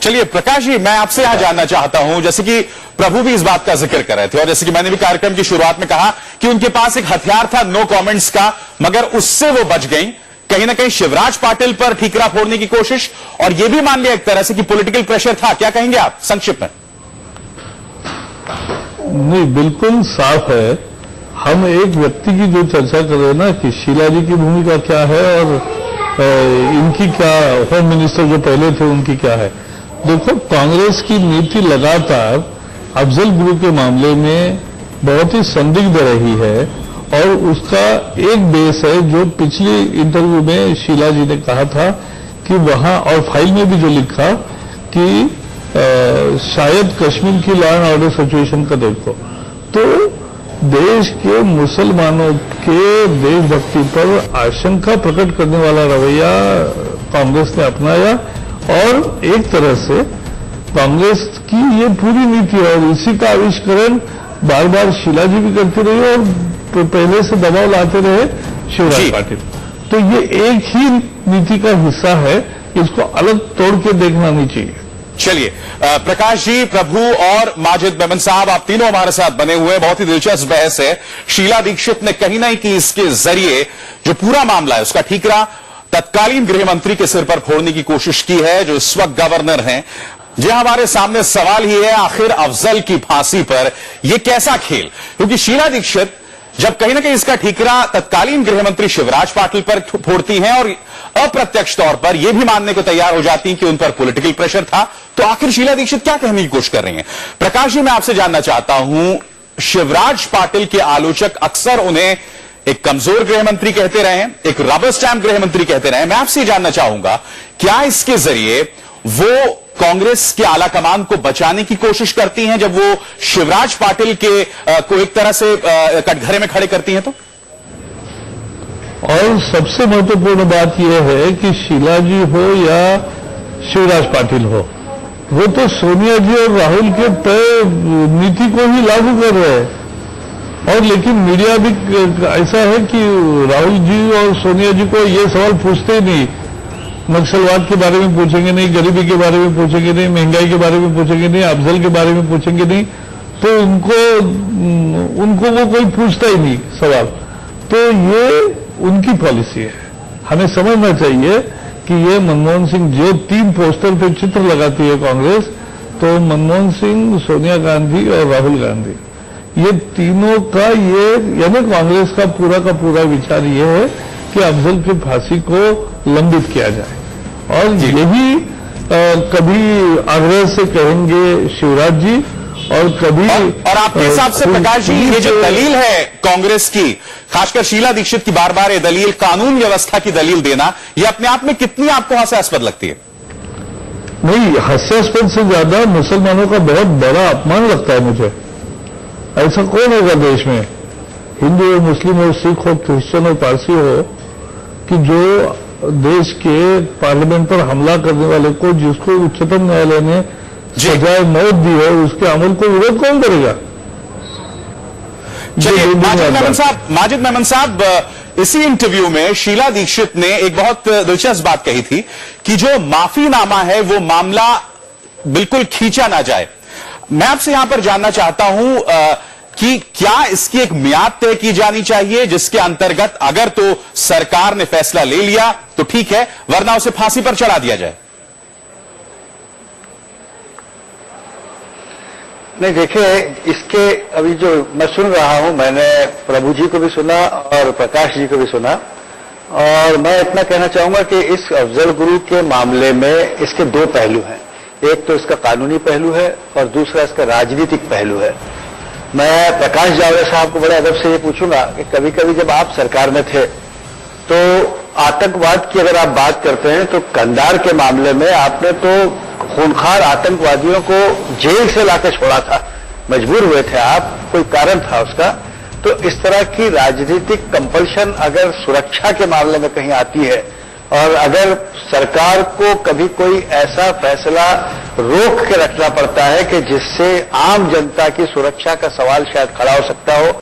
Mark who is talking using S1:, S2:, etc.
S1: चलिए प्रकाश जी, मैं आपसे यहां जानना चाहता हूं, जैसे कि प्रभु भी इस बात का जिक्र कर रहे थे और जैसे कि मैंने भी कार्यक्रम की शुरुआत में कहा कि उनके पास एक हथियार था नो कमेंट्स का, मगर उससे वो बच गई। कहीं ना कहीं शिवराज पाटिल पर ठीकरा फोड़ने की कोशिश, और यह भी मान लिया एक तरह से कि पॉलिटिकल प्रेशर था। क्या कहेंगे आप संक्षिप्त में?
S2: नहीं, बिल्कुल साफ है। हम एक व्यक्ति की जो चर्चा कर रहे हैं ना कि शीला जी की भूमिका क्या है और इनकी क्या, होम मिनिस्टर जो पहले थे उनकी क्या है। देखो, कांग्रेस की नीति लगातार अफजल गुरु के मामले में बहुत ही संदिग्ध रही है और उसका एक बेस है जो पिछली इंटरव्यू में शीला जी ने कहा था कि वहां, और फाइल में भी जो लिखा कि शायद कश्मीर की लॉ एंड ऑर्डर सिचुएशन का देखो, तो देश के मुसलमानों के देशभक्ति पर आशंका प्रकट करने वाला रवैया कांग्रेस ने अपनाया और एक तरह से कांग्रेस की ये पूरी नीति है और इसी का आविष्करण बार बार शीला जी भी करती रही और पहले से दबाव लाते रहे शिवराज पाटिल। तो ये एक ही नीति का हिस्सा है, इसको अलग तोड़ के देखना नहीं चाहिए।
S1: चलिए प्रकाश जी, प्रभु और माजिद मेमन साहब, आप तीनों हमारे साथ बने हुए। बहुत ही दिलचस्प बहस है। शीला दीक्षित ने कहीं ना कहीं इसके जरिए जो पूरा मामला है उसका ठीकरा तत्कालीन गृह मंत्री के सिर पर फोड़ने की कोशिश की है, जो इस वक्त गवर्नर हैं। जी, हमारे सामने सवाल ही है, आखिर अफजल की फांसी पर यह कैसा खेल? क्योंकि शीला दीक्षित जब कहीं ना कहीं इसका ठीकरा तत्कालीन गृह मंत्री शिवराज पाटिल पर फोड़ती हैं और अप्रत्यक्ष तौर पर यह भी मानने को तैयार हो जाती हैं कि उन पर पॉलिटिकल प्रेशर था, तो आखिर शीला दीक्षित क्या कहने की कोशिश कर रही हैं? प्रकाश जी, मैं आपसे जानना चाहता हूं, शिवराज पाटिल के आलोचक अक्सर उन्हें एक कमजोर गृह मंत्री कहते रहे हैं, एक रबर स्टैंप गृह मंत्री कहते रहे हैं। मैं आपसे जानना चाहूंगा, क्या इसके जरिए वो कांग्रेस के आला कमान को बचाने की कोशिश करती हैं जब वो शिवराज पाटिल के को एक तरह से कटघरे में खड़े करती हैं? तो
S2: और सबसे महत्वपूर्ण बात यह है कि शीला जी हो या शिवराज पाटिल हो, वो तो सोनिया जी और राहुल के तय नीति को ही लागू कर रहे हैं। और लेकिन मीडिया भी ऐसा है कि राहुल जी और सोनिया जी को ये सवाल पूछते ही नहीं, नक्सलवाद के बारे में पूछेंगे नहीं, गरीबी के बारे में पूछेंगे नहीं, महंगाई के बारे में पूछेंगे नहीं, अफजल के बारे में पूछेंगे नहीं, तो उनको वो कोई पूछता ही नहीं सवाल। तो ये उनकी पॉलिसी है। हमें समझना चाहिए कि ये मनमोहन सिंह जो 3 पोस्टर पे चित्र लगाती है कांग्रेस, तो मनमोहन सिंह, सोनिया गांधी और राहुल गांधी, ये तीनों का ये यानी कांग्रेस का पूरा विचार ये है कि अफजल की फांसी को लंबित किया जाए। और यही कभी आग्रह से कहेंगे शिवराज जी और कभी
S1: और आपके हिसाब से प्रकाश जी, ये जो दलील है कांग्रेस की, खासकर शीला दीक्षित की बार बार ये दलील, कानून व्यवस्था की दलील देना, ये अपने आप में कितनी आपको हास्यास्पद लगती है?
S2: नहीं, हास्यास्पद से ज्यादा मुसलमानों का बहुत बड़ा अपमान लगता है मुझे। ऐसा कौन होगा देश में, हिंदू हो, मुस्लिम हो, सिख हो, क्रिश्चियन हो, पारसी हो, कि जो देश के पार्लियामेंट पर हमला करने वाले को, जिसको उच्चतम न्यायालय ने सजाए मौत दी है, उसके अमल को विरोध कौन करेगा?
S1: चलिए माजिद मेमन साहब, इसी इंटरव्यू में शीला दीक्षित ने एक बहुत दिलचस्प बात कही थी कि जो माफीनामा है वो मामला बिल्कुल खींचा ना जाए। मैं आपसे यहां पर जानना चाहता हूं कि क्या इसकी एक मियाद तय की जानी चाहिए जिसके अंतर्गत अगर तो सरकार ने फैसला ले लिया तो ठीक है, वरना उसे फांसी पर चढ़ा दिया जाए?
S3: नहीं, देखिए, इसके अभी जो मैं सुन रहा हूं, मैंने प्रभु जी को भी सुना और प्रकाश जी को भी सुना, और मैं इतना कहना चाहूंगा कि इस अफजल गुरु के मामले में इसके 2 पहलू हैं। एक तो इसका कानूनी पहलू है और दूसरा इसका राजनीतिक पहलू है। मैं प्रकाश जावड़ेकर साहब को बड़े अदब से ये पूछूंगा कि कभी कभी जब आप सरकार में थे तो आतंकवाद की अगर आप बात करते हैं तो कंधार के मामले में आपने तो खूंखार आतंकवादियों को जेल से लाकर छोड़ा था, मजबूर हुए थे आप, कोई कारण था उसका। तो इस तरह की राजनीतिक कंपल्शन अगर सुरक्षा के मामले में कहीं आती है और अगर सरकार को कभी कोई ऐसा फैसला रोक के रखना पड़ता है कि जिससे आम जनता की सुरक्षा का सवाल शायद खड़ा हो सकता हो,